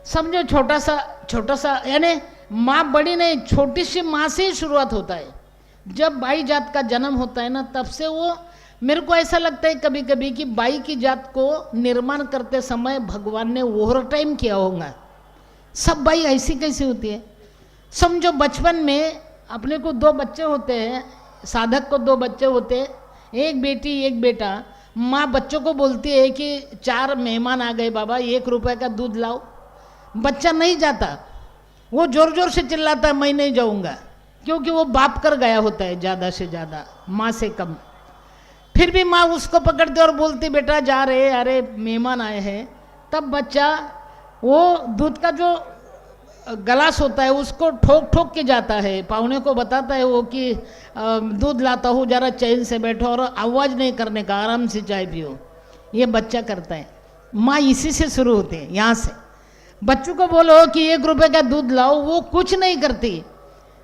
समझो छोटा सा यानी माँ बड़ी नहीं, छोटी सी माँ से ही शुरुआत होता है। जब बाई जात का जन्म होता है ना, तब से वो, मेरे को ऐसा लगता है कभी कभी कि बाई की जात को निर्माण करते समय भगवान ने ओवर टाइम किया होगा। सब बाई ऐसी कैसी होती है? समझो बचपन में अपने को 2 बच्चे होते हैं, साधक को 2 बच्चे होते हैं, एक बेटी एक बेटा। माँ बच्चों को बोलती है कि 4 मेहमान आ गए बाबा, 1 रुपए का दूध लाओ। बच्चा नहीं जाता, वो जोर जोर से चिल्लाता है मैं नहीं जाऊंगा, क्योंकि वो बाप कर गया होता है ज़्यादा से ज़्यादा, माँ से कम। फिर भी माँ उसको पकड़ती और बोलती बेटा जा रहे, अरे मेहमान आए हैं। तब बच्चा वो दूध का जो गलास होता है उसको ठोक ठोक के जाता है, पाहुने को बताता है वो कि दूध लाता हूँ, जरा चैन से बैठो और आवाज़ नहीं करने का, आराम से चाय पियो। ये बच्चा करता है। माँ इसी से शुरू होती है, यहाँ से। बच्चों को बोलो कि 1 रुपए का दूध लाओ, वो कुछ नहीं करती,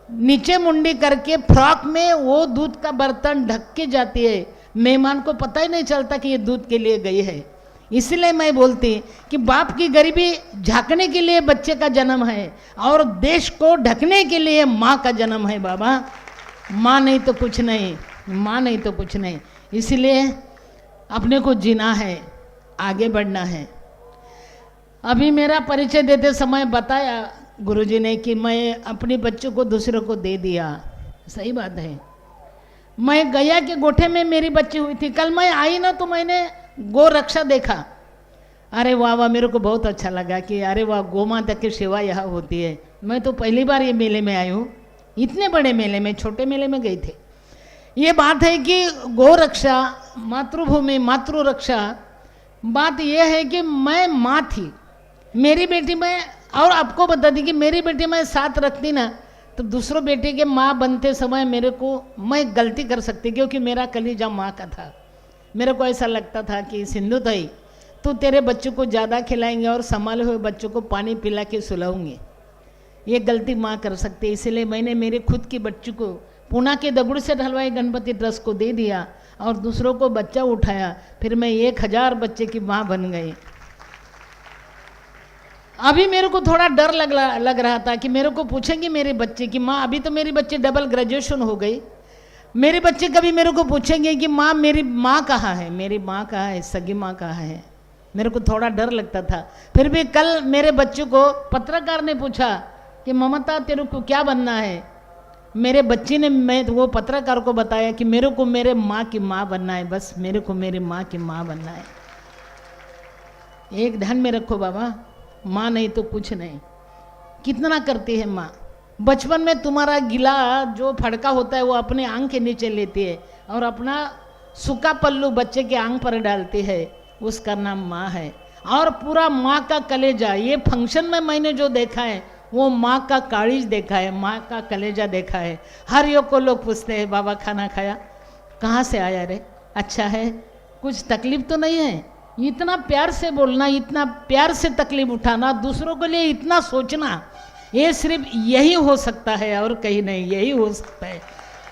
नीचे मुंडी करके फ्रॉक में वो दूध का बर्तन ढक के जाती है। मेहमान को पता ही नहीं चलता कि ये दूध के लिए गई है। इसलिए मैं बोलती कि बाप की गरीबी झांकने के लिए बच्चे का जन्म है, और देश को ढकने के लिए माँ का जन्म है बाबा। माँ नहीं तो कुछ नहीं, माँ नहीं तो कुछ नहीं। इसलिए अपने को जीना है, आगे बढ़ना है। अभी मेरा परिचय देते समय बताया गुरुजी ने कि मैं अपने बच्चों को दूसरों को दे दिया। सही बात है। मैं गया के गोठे में मेरी बच्ची हुई थी। कल मैं आई ना तो मैंने गो रक्षा देखा। अरे वाह वाह, मेरे को बहुत अच्छा लगा कि अरे वाह, गौ माता की सेवा यहाँ होती है। मैं तो पहली बार ये मेले में आई हूँ, इतने बड़े मेले में, छोटे मेले में गई थी। ये बात है कि गौ रक्षा, मातृभूमि, मातृ रक्षा। बात यह है कि मैं माँ थी, मेरी बेटी में, और आपको बता दी कि मेरी बेटी मैं साथ रखती ना तो दूसरों बेटे के माँ बनते समय मेरे को, मैं गलती कर सकती, क्योंकि मेरा कलीजा माँ का था। मेरे को ऐसा लगता था कि सिंधु ताई तू तेरे बच्चों को ज़्यादा खिलाएंगे और संभाले हुए बच्चों को पानी पिला के सुलाऊंगी, ये गलती माँ कर सकती है। इसलिए मैंने मेरे खुद की बच्ची को पूना के दगुड़ से ढलवाए गणपति ट्रस्ट को दे दिया और दूसरों को बच्चा उठाया। फिर मैं 1000 बच्चे की माँ बन गई। अभी मेरे को थोड़ा डर लग रहा था कि मेरे को पूछेंगे मेरे बच्चे की माँ, अभी तो मेरी बच्ची डबल ग्रेजुएशन हो गई, मेरे बच्चे कभी मेरे को पूछेंगे कि माँ मेरी माँ कहाँ है, मेरी माँ कहाँ है, सगी माँ कहाँ है। मेरे को थोड़ा डर लगता था। फिर भी कल मेरे बच्चों को पत्रकार ने पूछा कि ममता तेरे को क्या बनना है। मेरे बच्ची ने, मैं वो पत्रकार को बताया कि मेरे को मेरे माँ की माँ बनना है, बस मेरे को मेरी माँ की माँ बनना है। एक ध्यान में रखो बाबा, माँ नहीं तो कुछ नहीं। कितना करती है माँ। बचपन में तुम्हारा गिला जो फड़का होता है वो अपने आंख के नीचे लेती है और अपना सूखा पल्लू बच्चे के आंख पर डालती है, उसका नाम माँ है। और पूरा माँ का कलेजा, ये फंक्शन में मैंने जो देखा है वो माँ का कालीज देखा है, माँ का कलेजा देखा है। हर योग को लोग पूछते हैं बाबा खाना खाया, कहाँ से आया रे, अच्छा है, कुछ तकलीफ तो नहीं है। इतना प्यार से बोलना, इतना प्यार से तकलीफ उठाना, दूसरों के लिए इतना सोचना, ये सिर्फ यही हो सकता है और कहीं नहीं, यही हो सकता है।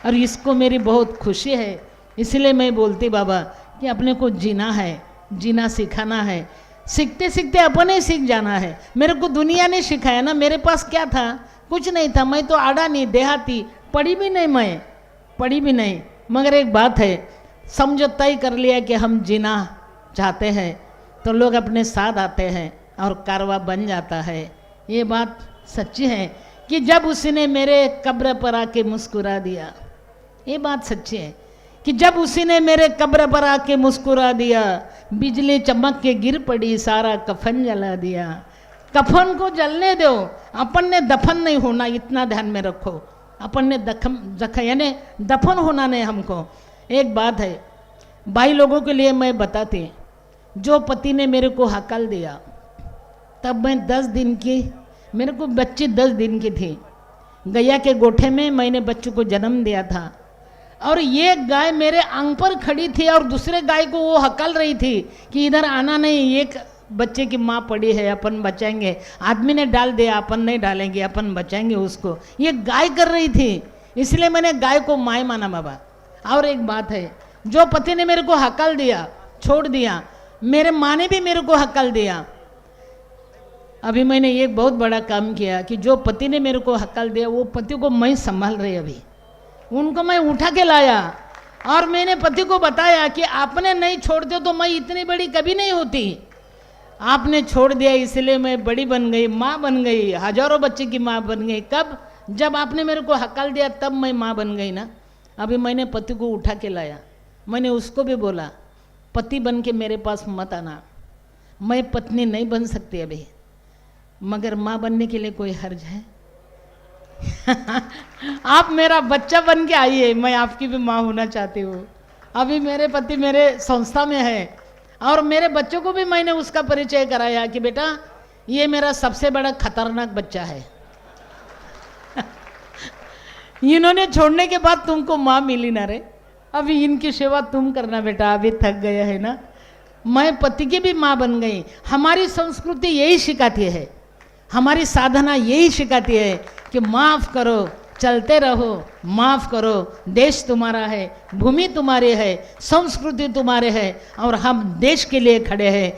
और इसको मेरी बहुत खुशी है। इसलिए मैं बोलती बाबा कि अपने को जीना है, जीना सिखाना है। सीखते सीखते अपन ही सीख जाना है। मेरे को दुनिया ने सिखाया ना, मेरे पास क्या था, कुछ नहीं था। मैं तो आड़ा नहीं, देहाती, पढ़ी भी नहीं, मैं पढ़ी भी नहीं। मगर एक बात है, समझो तय कर लिया कि हम जीना चाहते हैं तो लोग अपने साथ आते हैं और कारवा बन जाता है। ये बात सच्ची है कि जब उसने मेरे कब्र पर आके मुस्कुरा दिया, ये बात सच्ची है कि जब उसी ने मेरे कब्र पर आके मुस्कुरा दिया, बिजली चमक के गिर पड़ी, सारा कफन जला दिया। कफन को जलने दो, अपन ने दफन नहीं होना, इतना ध्यान में रखो। अपन ने यानी दफन होना नहीं हमको। एक बात है भाई लोगों के लिए मैं बताती, जो पति ने मेरे को हकल दिया, तब मैं 10 दिन की, मेरे को बच्ची 10 दिन की थी, गैया के गोठे में मैंने बच्चों को जन्म दिया था। और ये गाय मेरे आंग पर खड़ी थी और दूसरे गाय को वो हकल रही थी कि इधर आना नहीं, एक बच्चे की माँ पड़ी है, अपन बचाएंगे। आदमी ने डाल दिया, अपन नहीं डालेंगे, अपन बचाएंगे उसको। ये गाय कर रही थी, इसलिए मैंने गाय को माँ माना बाबा। और एक बात है, जो पति ने मेरे को हकल दिया, छोड़ दिया, मेरे माँ ने भी मेरे को हकल दिया। अभी मैंने एक बहुत बड़ा काम किया कि जो पति ने मेरे को हकाल दिया वो पति को मैं संभाल रही अभी, उनको मैं उठा के लाया और मैंने पति को बताया कि आपने नहीं छोड़ते तो मैं इतनी बड़ी कभी नहीं होती, आपने छोड़ दिया इसलिए मैं बड़ी बन गई, माँ बन गई, हजारों बच्चे की माँ बन गई। कब? जब आपने मेरे को हकाल दिया तब मैं माँ बन गई ना। अभी मैंने पति को उठा के लाया, मैंने उसको भी बोला पति बन के मेरे पास मत आना, मैं पत्नी नहीं बन सकती अभी, मगर माँ बनने के लिए कोई हर्ज है? आप मेरा बच्चा बन के आइए, मैं आपकी भी माँ होना चाहती हूँ। अभी मेरे पति मेरे संस्था में है और मेरे बच्चों को भी मैंने उसका परिचय कराया कि बेटा ये मेरा सबसे बड़ा खतरनाक बच्चा है। इन्होंने छोड़ने के बाद तुमको माँ मिली ना रे, अभी इनकी सेवा तुम करना बेटा, अभी थक गया है ना। मैं पति की भी माँ बन गई। हमारी संस्कृति यही सिखाती है, हमारी साधना यही सिखाती है कि माफ़ करो, चलते रहो, माफ़ करो, देश तुम्हारा है, भूमि तुम्हारी है, संस्कृति तुम्हारे है और हम देश के लिए खड़े हैं।